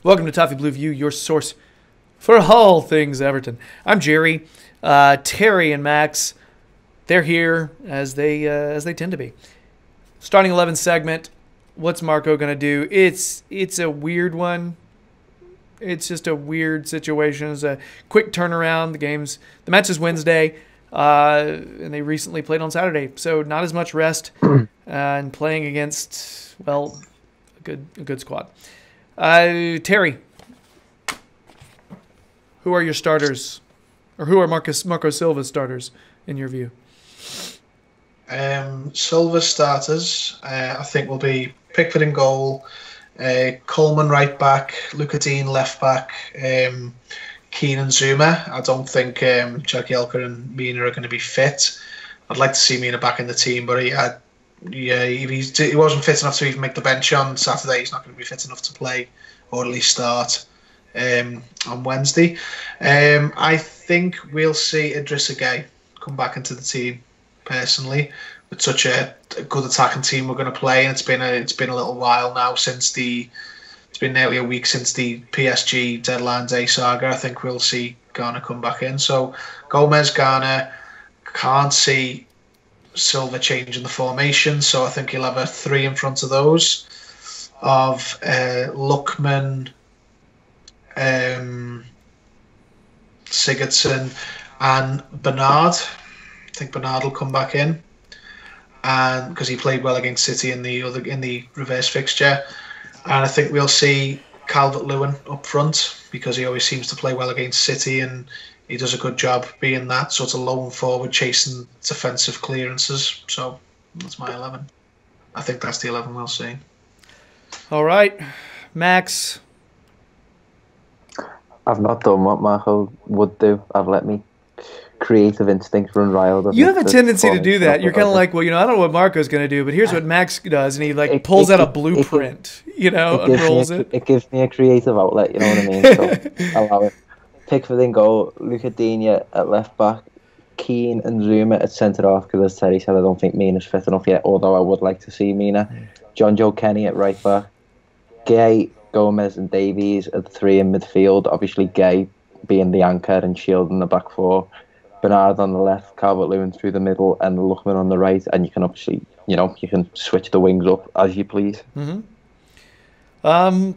Welcome to Toffee Blue View, your source for all things Everton. I'm Gerry. Terry and Max, they're here as they tend to be. Starting 11 segment. What's Marco gonna do? It's a weird one. It's just a weird situation. It's a quick turnaround. The match is Wednesday, and they recently played on Saturday, so not as much rest, and playing against a good squad. Terry, who are your starters, or who are Marco Silva's starters in your view? Silva's starters, I think, will be Pickford in goal, Coleman right back, Luca Dean left back, Keane and Zuma. I don't think Jagielka and Mina are going to be fit. I'd like to see Mina back in the team, but if he wasn't fit enough to even make the bench on Saturday, he's not going to be fit enough to play or at least start on Wednesday. I think we'll see Idrissa Gueye come back into the team. Personally, with such a good attacking team we're going to play, and it's been a little while now it's been nearly a week since the PSG deadline day saga. I think we'll see Garner come back in. So Gomez, Garner, can't see Silva changing the formation, so I think he'll have a three in front of those of Lookman, Sigurdsson and Bernard. I think Bernard will come back in, and because he played well against City in the reverse fixture, and I think we'll see Calvert-Lewin up front because he always seems to play well against City, and he does a good job being that sort of lone forward chasing defensive clearances. So that's my 11. I think that's the 11 we'll see. All right, Max. I've not done what Marco would do. I've let me creative instincts run wild. You have a tendency to do that. You're kind of like, well, I don't know what Marco's going to do, but here's what Max does, and he pulls out a blueprint, unrolls it. It gives me a creative outlet, you know what I mean? So allow it. Pickford in goal, Luca Dean at left back, Keane and Zuma at centre half, because as Terry said, I don't think Mina's fit enough yet, although I would like to see Mina. John Joe Kenny at right back, Gueye, Gomez and Davies at the three in midfield, obviously Gueye being the anchor and shielding the back four. Bernard on the left, Calvert-Lewin through the middle, and Lookman on the right. And you can obviously, you can switch the wings up as you please. Mm-hmm. And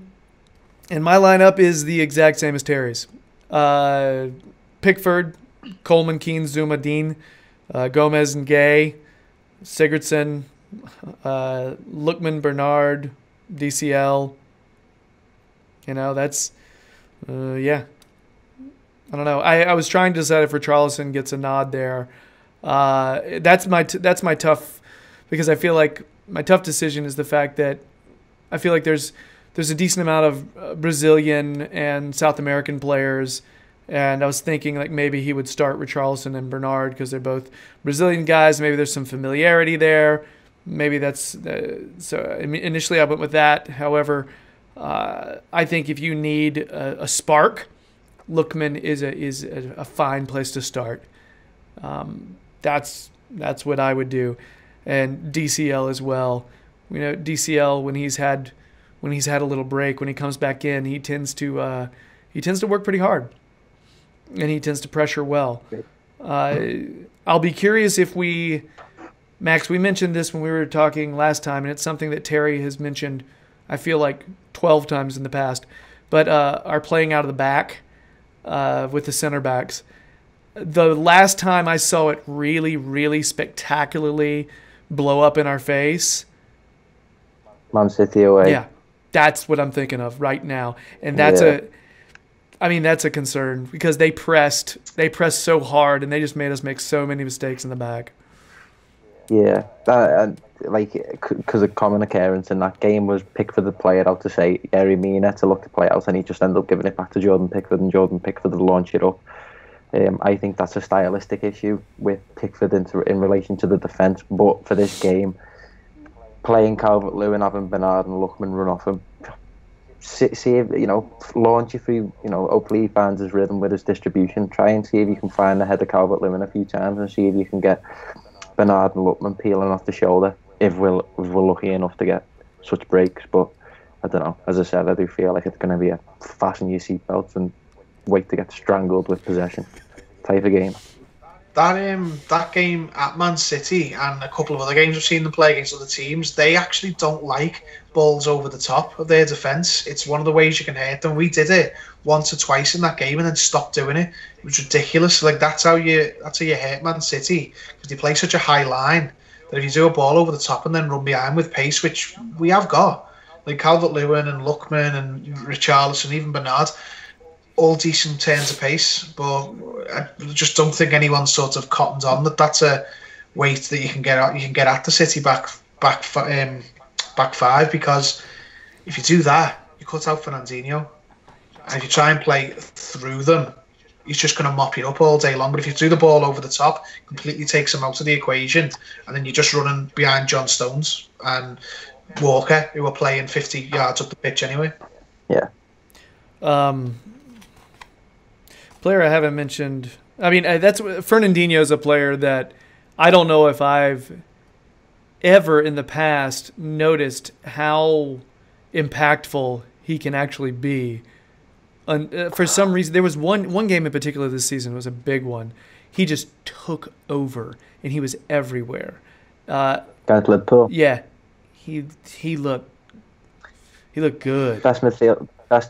my lineup is the exact same as Terry's. Pickford, Coleman, Keane, Zuma, Dean, Gomez and Gueye, Sigurdsson, Lookman, Bernard, DCL. That's, yeah. I don't know. I was trying to decide if Richarlison gets a nod there. That's my tough, because I feel like my tough decision is the fact that I feel like there's a decent amount of Brazilian and South American players, and I was thinking like maybe he would start Richarlison and Bernard because they're both Brazilian guys. Maybe there's some familiarity there. Maybe that's so. Initially I went with that. However, I think if you need a spark, Lookman is a fine place to start. That's what I would do, and DCL as well. DCL when he's had a little break, when he comes back in, he tends to work pretty hard, and he tends to pressure well. I'll be curious if Max, we mentioned this when we were talking last time, and it's something that Terry has mentioned, I feel like 12 times in the past, but are playing out of the back. With the center backs. The last time I saw it really, really spectacularly blow up in our face, Man City away. Yeah, that's what I'm thinking of right now, and that's a concern because they pressed so hard and they just made us make so many mistakes in the back. Yeah, because of common occurrence in that game was Pickford had play it out to say Yerry Mina to look to play it out, and he just ended up giving it back to Jordan Pickford, and Jordan Pickford would launch it up. I think that's a stylistic issue with Pickford in relation to the defence, but for this game, playing Calvert-Lewin, having Bernard and Lookman run off him, see if, launch it through, hopefully he finds his rhythm with his distribution, try and see if you can find the head of Calvert-Lewin a few times and see if you can get Bernard and Lookman peeling off the shoulder if we're lucky enough to get such breaks. But I don't know. As I said, I do feel like it's going to be a fasten your seatbelts and wait to get strangled with possession type of game. That game at Man City and a couple of other games we've seen them play against other teams, they actually don't like balls over the top of their defence. It's one of the ways you can hurt them. We did it once or twice in that game and then stopped doing it. It was ridiculous. Like that's how you hurt Man City, because they play such a high line that if you do a ball over the top and then run behind with pace, which we have got, like Calvert-Lewin and Lookman and Richarlison, even Bernard, all decent turns of pace, but I just don't think anyone sort of cottons on that that's a weight that you can get at the City back five, because if you do that, you cut out Fernandinho, and if you try and play through them, he's just going to mop you up all day long. But if you do the ball over the top, completely takes him out of the equation, and then you're just running behind John Stones and Walker, who are playing 50 yards up the pitch anyway. Yeah. Player I haven't mentioned. I mean, that's Fernandinho's a player that I don't know if I've ever in the past noticed how impactful he can actually be. For some reason, there was one game in particular this season, was a big one. He just took over and he was everywhere. Against Liverpool. Yeah, he looked good. Best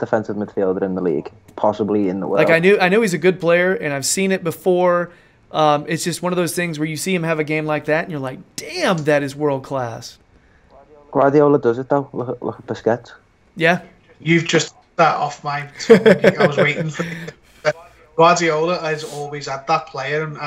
defensive midfielder in the league, possibly in the world. Like I know he's a good player, and I've seen it before. It's just one of those things where you see him have a game like that, and you're like, "Damn, that is world class." Guardiola does it though. Look at Busquets. Yeah, you've just that off my tongue. I was waiting for it. Guardiola has always had that player, and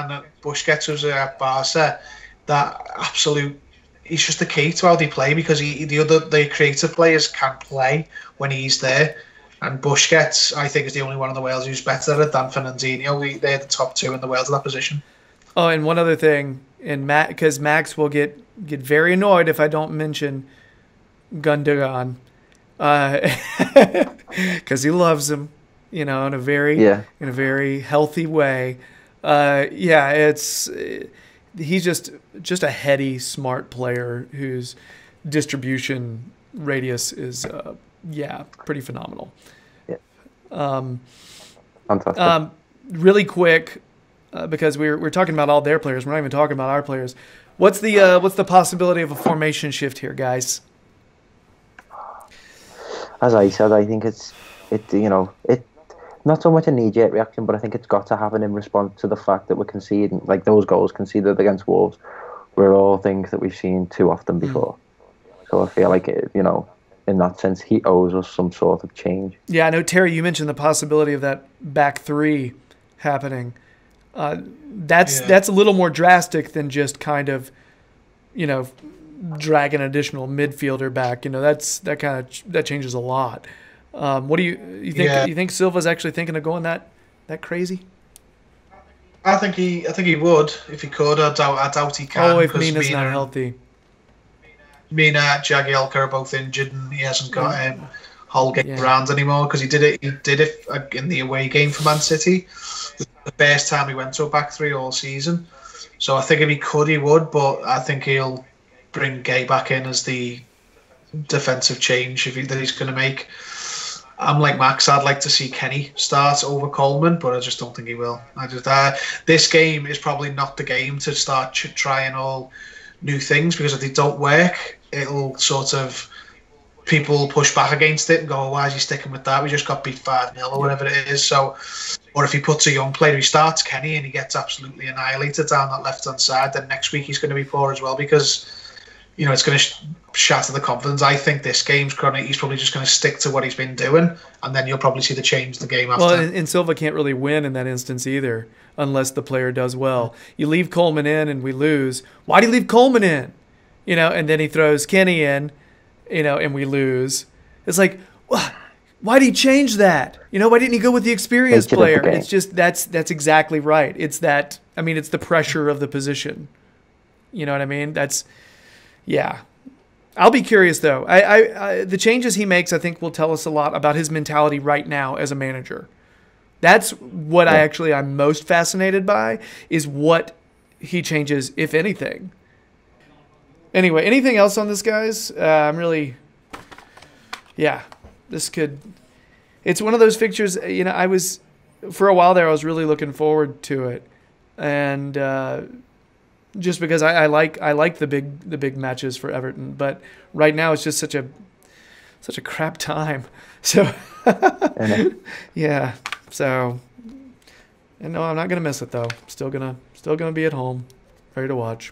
Busquets was at Barca. That absolute. He's just the key to how they play, because the creative players can play when he's there. And Busquets, I think, is the only one in the world who's better at it than Fernandinho. They're the top two in the world in that position. Oh, and one other thing, because Max will get very annoyed if I don't mention Gundogan, because he loves him, in a very healthy way. He's just a heady, smart player whose distribution radius is pretty phenomenal. Yeah. Fantastic. Really quick, because we're talking about all their players, we're not even talking about our players. What's the possibility of a formation shift here, guys? As I said, I think it's not so much a knee-jerk reaction, but I think it's got to happen in response to the fact that we're conceding, like those goals conceded against Wolves, were all things that we've seen too often before. So I feel like, in that sense, he owes us some sort of change. Yeah, I know, Terry, you mentioned the possibility of that back three happening. That's a little more drastic than just kind of, drag an additional midfielder back. That changes a lot. What do you think? Yeah. You think Silva's actually thinking of going that crazy? I think he would if he could. I doubt he can. Oh, if Mina's not healthy. Mina, Jagielka are both injured, and he hasn't got whole game around anymore, because he did it in the away game for Man City. The first time he went to a back three all season. So I think if he could, he would, but I think he'll bring Gay back in as the defensive change that he's going to make. I'm like Max. I'd like to see Kenny start over Coleman, but I just don't think he will. This game is probably not the game to start trying all new things, because if they don't work, it'll sort of, people push back against it and go, why is he sticking with that? We just got beat 5-0 or whatever it is. So, or if he puts a young player, he starts Kenny and he gets absolutely annihilated down that left-hand side, then next week he's going to be poor as well, because it's going to shatter the confidence. I think this game's he's probably just going to stick to what he's been doing, and then you'll probably see the change the game after. Well, and Silva can't really win in that instance either, unless the player does well. You leave Coleman in and we lose. Why do you leave Coleman in? And then he throws Kenny in, and we lose. It's like, why did he change that? Why didn't he go with the experienced player? It's just that's exactly right. It's that. I mean, it's the pressure of the position. You know what I mean? Yeah. I'll be curious, though. The changes he makes, I think, will tell us a lot about his mentality right now as a manager. That's what I'm most fascinated by, is what he changes, if anything. Anyway, anything else on this, guys? I'm really yeah, this could. It's one of those fixtures. You know, I was for a while there. I was really looking forward to it, and just because I like the big matches for Everton, but right now it's just such a crap time. So yeah, so. And no, I'm not gonna miss it though. Still gonna be at home, ready to watch.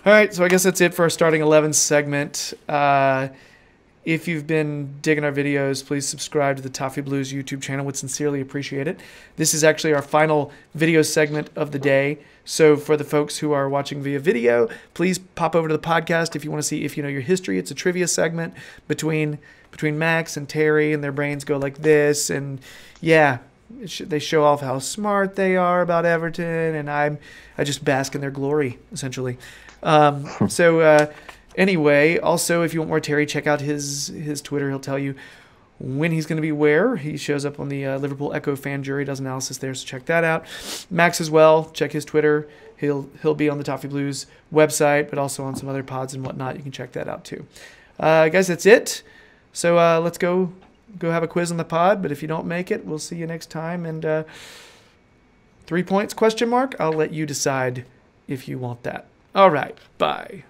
All right, so I guess that's it for our starting 11 segment. If you've been digging our videos, please subscribe to the Toffee Blues YouTube channel. Would sincerely appreciate it. This is actually our final video segment of the day. So for the folks who are watching via video, please pop over to the podcast if you want to see if you know your history. It's a trivia segment between Max and Terry, and their brains go like this, and yeah. They show off how smart they are about Everton, and I just bask in their glory, essentially. Anyway, also, if you want more Terry, check out his Twitter. He'll tell you when he's going to be where. He shows up on the Liverpool Echo fan jury, does analysis there, so check that out. Max as well, check his Twitter. He'll be on the Toffee Blues website, but also on some other pods and whatnot. You can check that out too. Guys, that's it. So let's go have a quiz on the pod, but if you don't make it, we'll see you next time. And 3 points, question mark? I'll let you decide if you want that. All right, bye.